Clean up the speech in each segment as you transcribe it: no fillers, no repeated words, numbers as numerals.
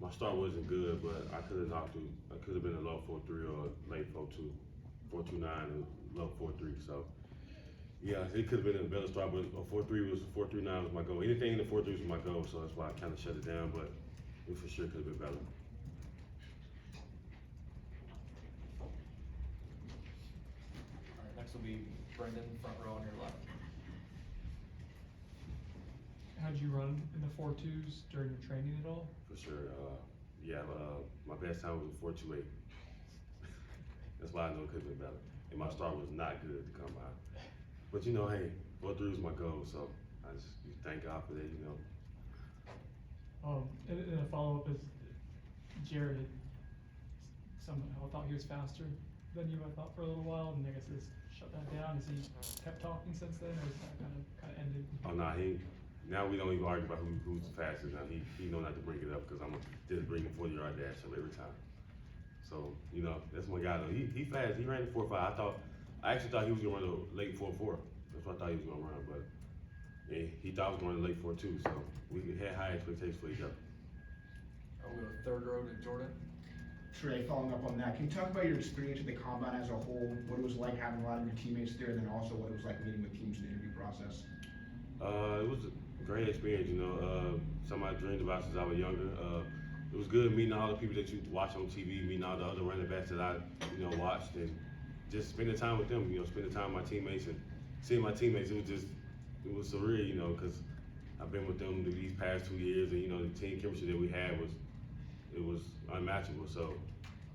my start wasn't good, but I could have knocked through. I could have been a low 4.3 or a late 4.2, 4.29 and low 4.3. So yeah, it could have been a better start, but a 4.3 was 4.39 was my goal. Anything in the 4.3 was my goal, so that's why I kind of shut it down. But it for sure could have been better. All right, next will be Brendan, front row on your left. How'd you run in the 4.2s during your training at all? For sure. My best time was a 4.28. That's why I know it could have been better. And my start was not good to come out. But you know, hey, 4.3 was my goal, so I just thank God for that, you know. And a follow-up is Jared somehow thought he was faster than you, I thought, for a little while, and I guess it's shut that down. Has he kept talking since then, or is that kind of ended? Oh no, now we don't even argue about who's the fastest. Now he know not to bring it up because I'm just bring a 40-yard dash up every time. So you know that's my guy though. He fast. He ran the 4.5. I actually thought he was gonna run the late 4.4. That's what I thought he was gonna run, but yeah, he thought I was going to late 4.2. So we had high expectations for each other. We'll go third row to Jordan. Trey, following up on that, can you talk about your experience at the combine as a whole? What it was like having a lot of your teammates there, and then also what it was like meeting with teams in the interview process? It was a great experience, you know. Something I dreamed about since I was younger. It was good meeting all the people that you watch on TV, meeting all the other running backs that I, watched, and just spending time with them. Spending time with my teammates and seeing my teammates. It was surreal, because I've been with them these past 2 years, and the team chemistry that we had was unmatchable. So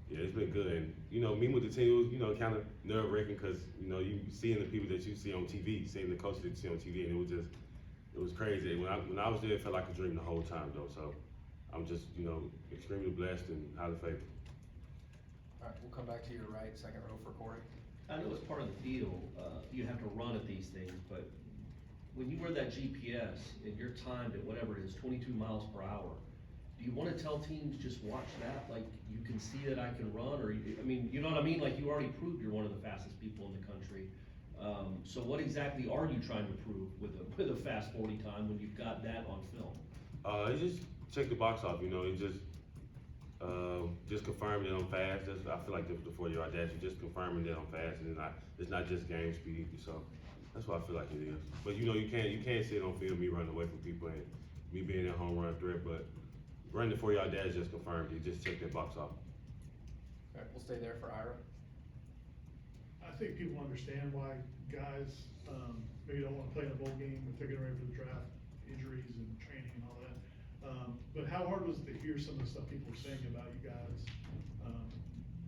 yeah, it's been good. And meeting with the team was kind of nerve wracking because you seeing the people that you see on TV, seeing the coaches that you see on TV, and it was crazy. When I was there, it felt like a dream the whole time though. So I'm just extremely blessed and highly favored. All right, we'll come back to your right, second row for Corey. I know it's part of the deal, you have to run at these things, but when you wear that GPS and you're timed at whatever it is, 22 miles per hour, do you wanna tell teams just watch that, like you can see that I can run, or, you know what I mean? Like you already proved you're one of the fastest people in the country. So what exactly are you trying to prove with a fast 40 time when you've got that on film? It just check the box off, it just confirming that I'm fast. I feel like the 40-yard dash is just confirming that I'm fast, and it's not just game speed. So that's what I feel like it is. But you can't see it on film, me running away from people and me being a home run threat. But running the 40-yard dash just confirmed it. Just check that box off. All right, we'll stay there for Ira. I think people understand why guys maybe don't want to play in a bowl game if they're getting ready for the draft, injuries and training and all that. But how hard was it to hear some of the stuff people were saying about you guys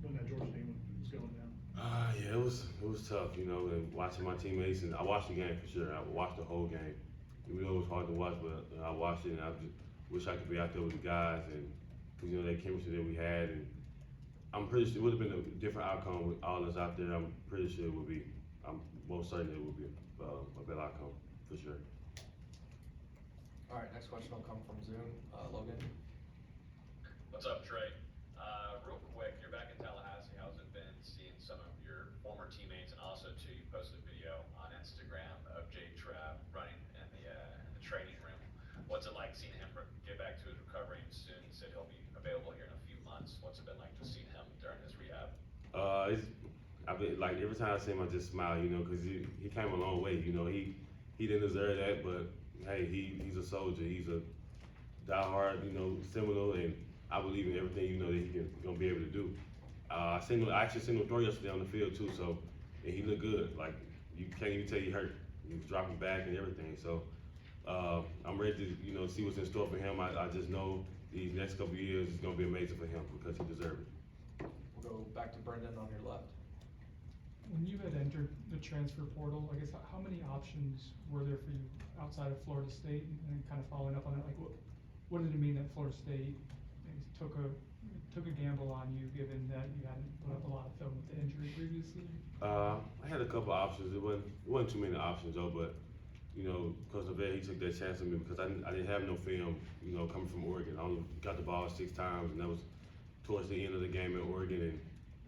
when that Georgia game was going down? Yeah, it was tough, and watching my teammates, and I watched the game for sure. I watched the whole game. Even though it was hard to watch, but I watched it, and I just wish I could be out there with the guys, and because that chemistry that we had, and I'm pretty sure it would have been a different outcome with all us out there. I'm pretty sure it would be. I'm most certain it would be a better outcome for sure. All right, next question will come from Zoom. Logan. What's up, Trey? Real quick, you're back in Tallahassee. How's it been seeing some of your former teammates, and also too, you posted a video on Instagram of Jay Trav running in the training room. What's it like seeing him get back to his recovery and soon? He said he'll be available here in a few months. What's it been like just seeing him during his rehab? I've been like every time I see him, I just smile, because he came a long way. He didn't deserve that, but hey, he's a soldier. He's a diehard, Seminole, and I believe in everything that he's gonna be able to do. I actually seen him throw yesterday on the field too, so and he looked good. Like you can't even tell he hurt. He was dropping back and everything. So I'm ready to see what's in store for him. I just know these next couple of years is gonna be amazing for him because he deserves it. We'll go back to Brendan on your left. When you had entered the transfer portal, I guess how many options were there for you outside of Florida State, and kind of following up on that, like what did it mean that Florida State maybe took a gamble on you, given that you hadn't put up a lot of film with the injury previously? I had a couple options. It wasn't too many options though, but Coach Nevada, he took that chance on me because I didn't have no film, coming from Oregon. I only got the ball 6 times, and that was towards the end of the game at Oregon, and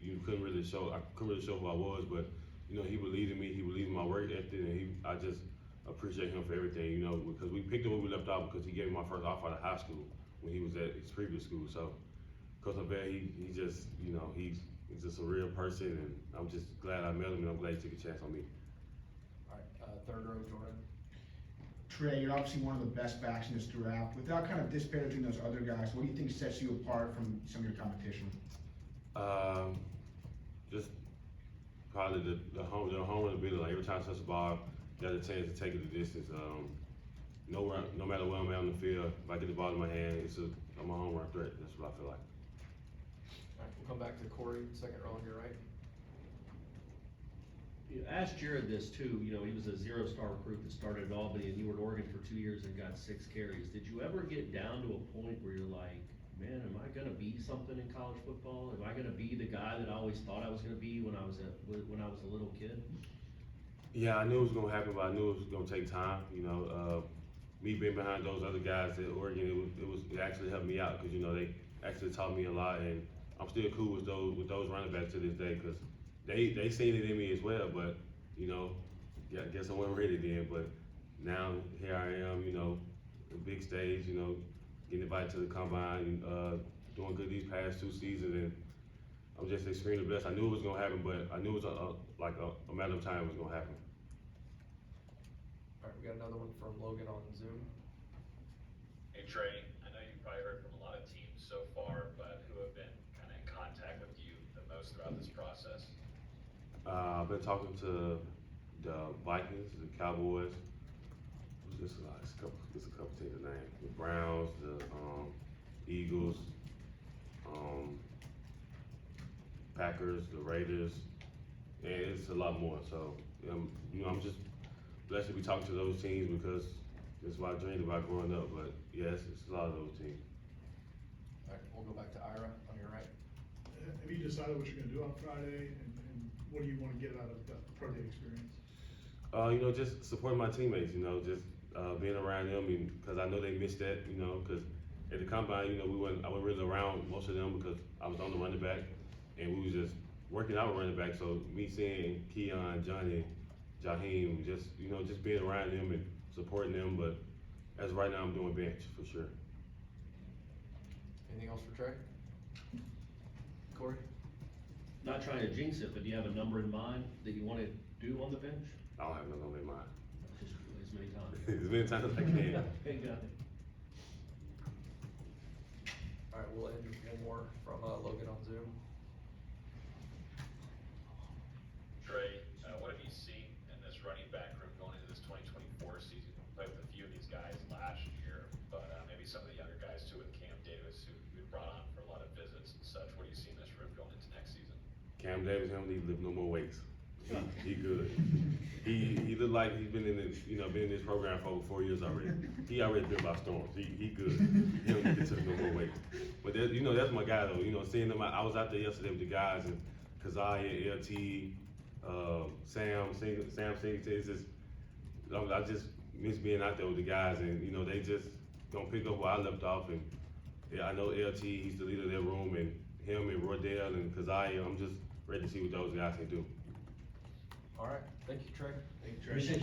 I couldn't really show who I was, but he believed in me, he believed in my work ethic, and I just appreciate him for everything, because we picked up where we left off because he gave me my first offer out of high school, when he was at his previous school. So Coach Lavelle, he just, you know, he's just a real person, and I'm just glad I met him, and I'm glad he took a chance on me. All right, third row, Jordan. Trey, you're obviously one of the best backs in this draft. Without kind of disparaging those other guys, what do you think sets you apart from some of your competition? Just probably the home ability. Like every time I touch the ball, got a chance to take it the distance. No matter where I'm at on the field, if I get the ball in my hand, I'm a home run threat. That's what I feel like. All right, we'll come back to Corey, second row on your right. You know, asked Jared this too, you know, he was a zero-star recruit that started at Albany, and you were at Oregon for 2 years and got 6 carries. Did you ever get down to a point where you're like, man, am I gonna be something in college football? Am I gonna be the guy that I always thought I was gonna be when I was a little kid? Yeah, I knew it was gonna happen, but I knew it was gonna take time. You know, me being behind those other guys at Oregon, it actually helped me out because you know they actually taught me a lot, and I'm still cool with those running backs to this day because they seen it in me as well. But you know, yeah, I guess I wasn't ready then. But now here I am, you know, the big stage, you know, getting invited to the combine, doing good these past 2 seasons, and I'm just extremely blessed. I knew it was gonna happen, but I knew it was a matter of time it was gonna happen. All right, we got another one from Logan on Zoom. Hey Trey, I know you've probably heard from a lot of teams so far, but who have been kind of in contact with you the most throughout this process? I've been talking to the Vikings, the Cowboys. Who's this? It's a couple teams to name. The Browns, the Eagles, Packers, the Raiders, and it's a lot more. So you know, I'm just blessed to be talking to those teams because it's what I dreamed about growing up. But yes, it's a lot of those teams. All right, we'll go back to Ira on your right. Have you decided what you're gonna do on Friday, and what do you wanna get out of that pro day experience? You know, just supporting my teammates, you know, just being around them, and because I know they missed that, you know, because at the combine, you know, I wasn't really around most of them because I was on the running back, and we was just working out running back. So me seeing Keon, Johnny, Jaheim, just you know, just being around them and supporting them. But as of right now, I'm doing bench for sure. Anything else for Trey? Corey? Not trying to jinx it, but do you have a number in mind that you wanna do on the bench? I don't have nothing on in mind. Just as many times. As many times as I can. Thank God. All right, we'll end with one more from Logan on Zoom. Trey, what have you seen in this running back room going into this 2024 season? You played with a few of these guys last year, but maybe some of the younger guys too with Cam Davis, who we brought on for a lot of visits and such. What do you see in this room going into next season? Cam Davis, he don't need to lift no more weights. He good. He look like he's been in this, you know, been in this program for over 4 years already. He already been by storms. He good. He don't need to touch no more weight. But that, you know, that's my guy though. You know, seeing them, I was out there yesterday with the guys and Kazaya, LT, Sam Singleton. It's just, I just miss being out there with the guys, and you know, they just don't pick up where I left off. And yeah, I know LT, he's the leader of their room, and him and Rodell and Kazaya. I'm just ready to see what those guys can do. All right, thank you, Trey. Thank you, Trey.